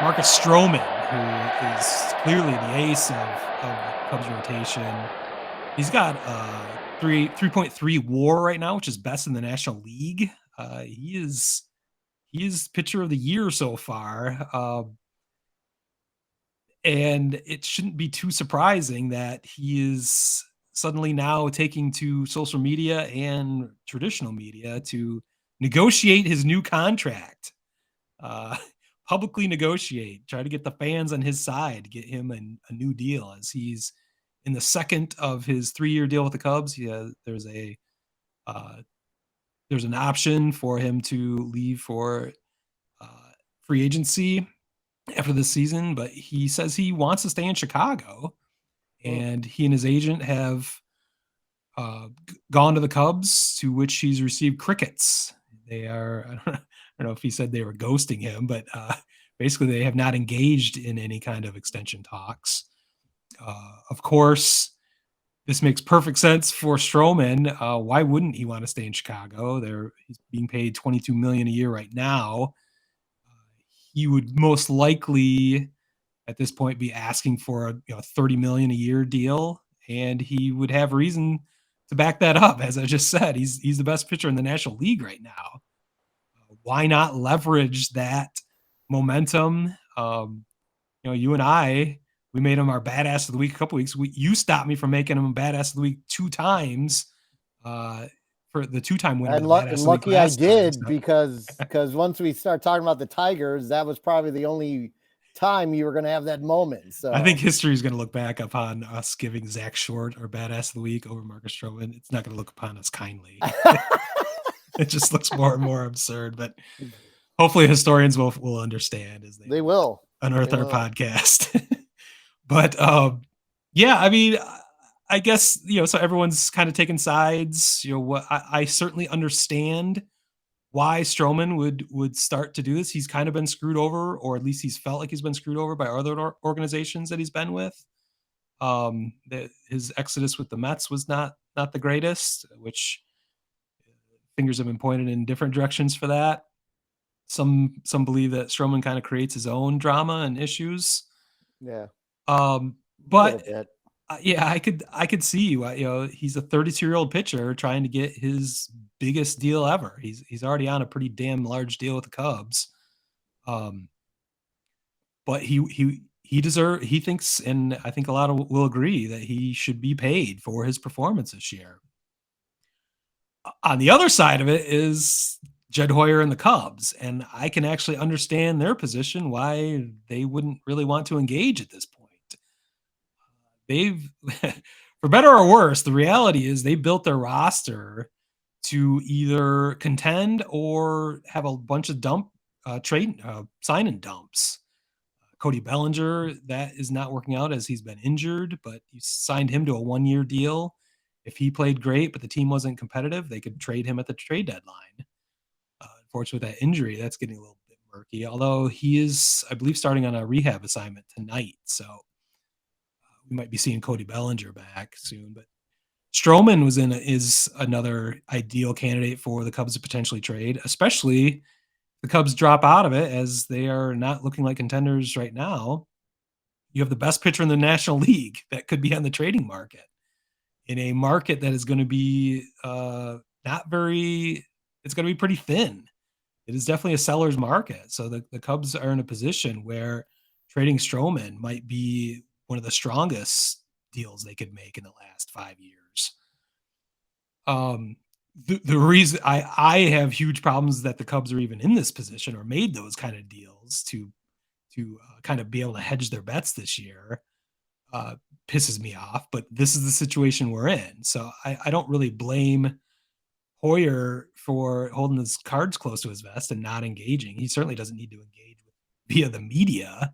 Marcus Stroman, who is clearly the ace of the Cubs rotation. He's got 3.3 WAR right now, which is best in the National League. He is pitcher of the year so far. And it shouldn't be too surprising that he is suddenly now taking to social media and traditional media to negotiate his new contract. Uh, Publicly negotiate, try to get the fans on his side, get him a new deal as he's in the second of his 3-year deal with the Cubs. Uh, there's an option for him to leave for uh, free agency after this season, but he says he wants to stay in Chicago, and he and his agent have gone to the Cubs, to which he's received crickets. They are, I don't know if he said they were ghosting him, but basically they have not engaged in any kind of extension talks. Of course, this makes perfect sense for Stroman. Why wouldn't he want to stay in Chicago? He's being paid $22 million a year right now. He would most likely at this point be asking for a $30 million a year deal, and he would have reason to back that up. As I just said, he's the best pitcher in the National League right now. Why not leverage that momentum? You and I, we made him our badass of the week a couple weeks. You stopped me from making him a badass of the week 2 times. For the 2-time winner of the badass of the week lucky I last time. did, because once we start talking about the Tigers, that was probably the only time you were going to have that moment. So I think history is going to look back upon us giving Zach Short our badass of the week over Marcus Stroman. It's not going to look upon us kindly. It just looks more and more absurd, but hopefully historians will understand as they will unearth our podcast. But yeah, I mean, I guess, so everyone's kind of taking sides. What I certainly understand why Stroman would start to do this. He's kind of been screwed over, or at least he's felt like he's been screwed over by other organizations that he's been with. His exodus with the Mets was not the greatest, which fingers have been pointed in different directions for that. Some believe that Stroman kind of creates his own drama and issues. Yeah. But yeah, I could see he's a 32-year-old pitcher trying to get his biggest deal ever. He's already on a pretty damn large deal with the Cubs. But he thinks, and I think a lot will agree, that he should be paid for his performance this year. On the other side of it is Jed Hoyer and the Cubs, and I can actually understand their position, why they wouldn't really want to engage at this point. They've, for better or worse, the reality is they built their roster to either contend or have a bunch of sign and dumps. Cody Bellinger, that is not working out as he's been injured, but you signed him to a 1-year deal. If he played great, but the team wasn't competitive, they could trade him at the trade deadline. Unfortunately, with that injury, that's getting a little bit murky. Although he is, I believe, starting on a rehab assignment tonight, so we might be seeing Cody Bellinger back soon. But Stroman is another ideal candidate for the Cubs to potentially trade, especially the Cubs drop out of it, as they are not looking like contenders right now. You have the best pitcher in the National League that could be on the trading market, in a market that is going to be it's going to be pretty thin. It is definitely a seller's market. So the Cubs are in a position where trading Stroman might be one of the strongest deals they could make in the last 5 years. The reason I have huge problems that the Cubs are even in this position or made those kind of deals to kind of be able to hedge their bets this year pisses me off, but this is the situation we're in. So I don't really blame Hoyer for holding his cards close to his vest and not engaging. He certainly doesn't need to engage via the media,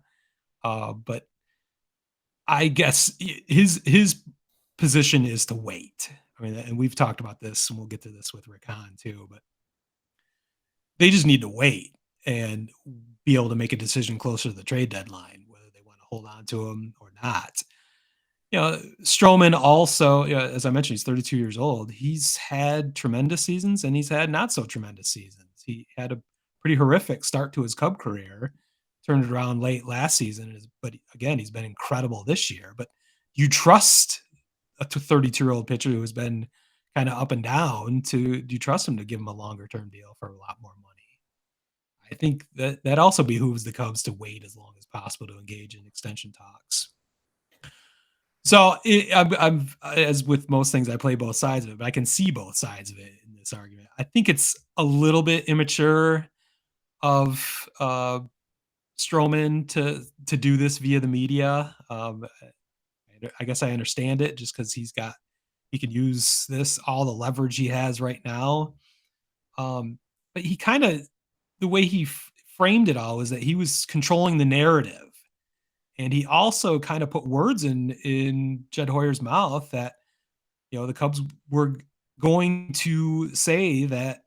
but I guess his position is to wait. I mean, and we've talked about this, and we'll get to this with Rick Hahn too, but they just need to wait and be able to make a decision closer to the trade deadline, whether they want to hold on to him or not. Stroman also, as I mentioned, he's 32 years old. He's had tremendous seasons and he's had not so tremendous seasons. He had a pretty horrific start to his Cub career turned it around late last season. But again, he's been incredible this year. But you trust a 32-year-old pitcher who has been kind of up and down do you trust him to give him a longer term deal for a lot more money? I think that also behooves the Cubs to wait as long as possible to engage in extension talks. So I'm as with most things, I play both sides of it, but I can see both sides of it in this argument. I think it's a little bit immature of Stroman to do this via the media. I guess I understand it just because he can use all the leverage he has right now. But he kind of the way he framed it all is that he was controlling the narrative. And he also kind of put words in Jed Hoyer's mouth that, the Cubs were going to say that,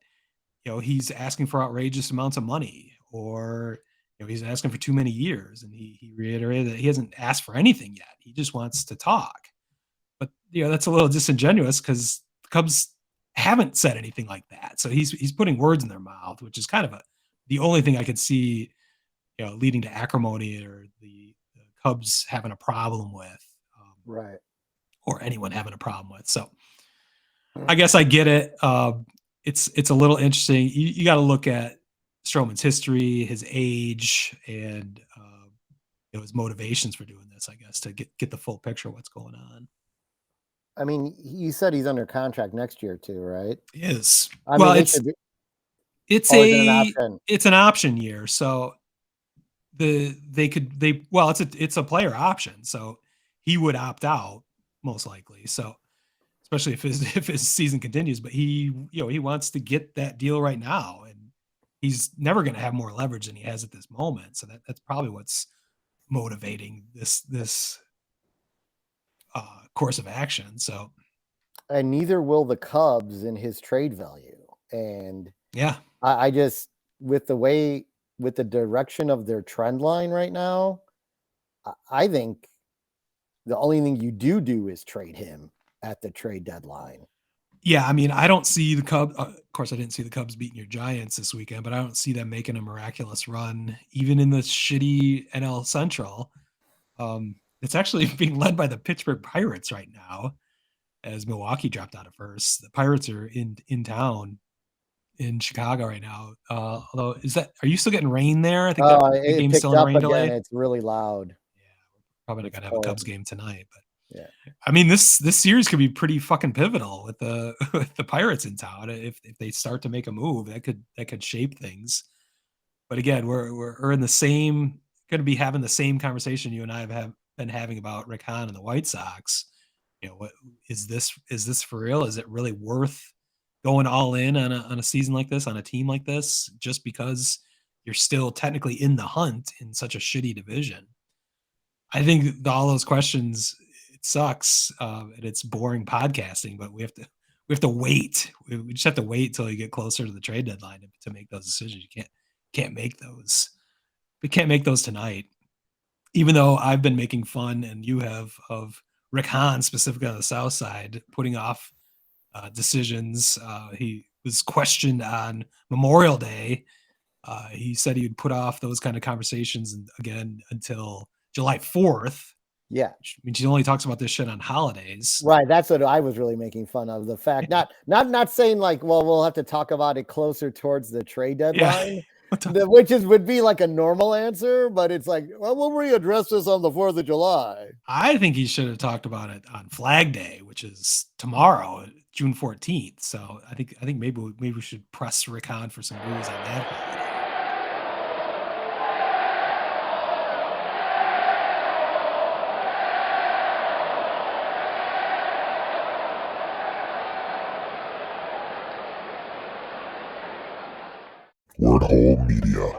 he's asking for outrageous amounts of money, or, he's asking for too many years. And he reiterated that he hasn't asked for anything yet. He just wants to talk. But, that's a little disingenuous because the Cubs haven't said anything like that. So he's putting words in their mouth, which is kind of the only thing I could see, leading to acrimony or the Cubs having a problem with, right, or anyone having a problem with. So I guess I get it. It's a little interesting. You got to look at Stroman's history, his age, and his motivations for doing this, I guess, to get the full picture of what's going on. I mean, you said he's under contract next year too, right? He is. It's an option year, so it's a player option, so he would opt out most likely. So especially if his season continues, but he wants to get that deal right now, and he's never going to have more leverage than he has at this moment. So that's probably what's motivating this course of action. So, and neither will the Cubs in his trade value. And yeah, I just with the direction of their trend line right now, I think the only thing you do is trade him at the trade deadline. Yeah, I mean, I don't see the Cubs. Of course, I didn't see the Cubs beating your Giants this weekend, but I don't see them making a miraculous run, even in the shitty NL Central. It's actually being led by the Pittsburgh Pirates right now, as Milwaukee dropped out of first. The Pirates are in town in Chicago right now. Although, are you still getting rain there? I think the game's still in a rain delay. It's really loud. Yeah, we're probably not gonna have a Cubs game tonight, but yeah. I mean, this series could be pretty fucking pivotal with the with the Pirates in town. If they start to make a move, that could shape things. But again, we're in the same going to be having the same conversation you and I have been having about Rick Hahn and the White Sox. What is this? Is this for real? Is it really worth going all in on a season like this, on a team like this, just because you're still technically in the hunt in such a shitty division? I think all those questions, it sucks, and it's boring podcasting, but we have to wait. We just have to wait till you get closer to the trade deadline to make those decisions. You can't make those. We can't make those tonight. Even though I've been making fun, and you have, of Rick Hahn, specifically on the South Side, putting off decisions. He was questioned on Memorial Day. He said he would put off those kind of conversations again until July 4th. Yeah. Which means he only talks about this shit on holidays. Right. That's what I was really making fun of. The fact, not saying like, well, we'll have to talk about it closer towards the trade deadline. Yeah. Which would be like a normal answer, but it's like, well, we'll readdress this on the 4th of July. I think he should have talked about it on Flag Day, which is tomorrow, June 14th. So I think maybe we should press Rick Hahn for some news on that. Word Hole Media.